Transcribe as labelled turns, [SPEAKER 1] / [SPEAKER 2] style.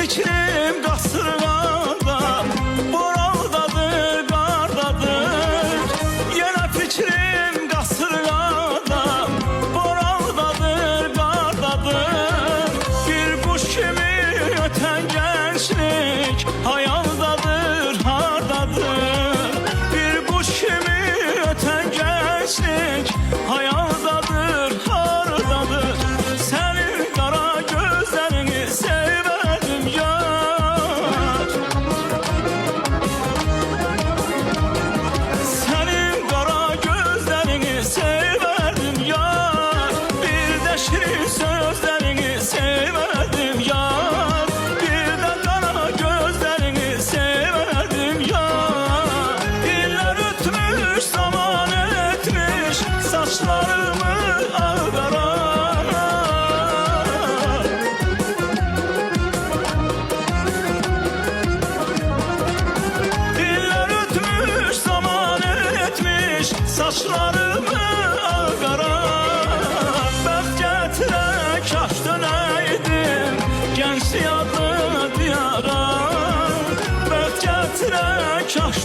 [SPEAKER 1] fikrim kasırgada, boraldadır, qardadır. Yine fikrim kasırgada, boraldadır, qardadır. Bir kuş kimi öten gençlik hayaldadır, hardadır. Bir kuş kimi öten gençlik hayaldadır, hardadır. Senin kara gözlerini sevmedim yar. Senin kara gözlerini sevmedim yar. Bir de şirin sözlerini sevmedim yar. Bir de kara gözlerini sevmedim yar. İller ötmüş, zaman etmiş saçlarımı ağara. İller ötmüş, zaman etmiş saçlarımı ağara. Bəxt gətirə kaş dönəydim gençlik adlı diyara. Bəxt gətirə kaş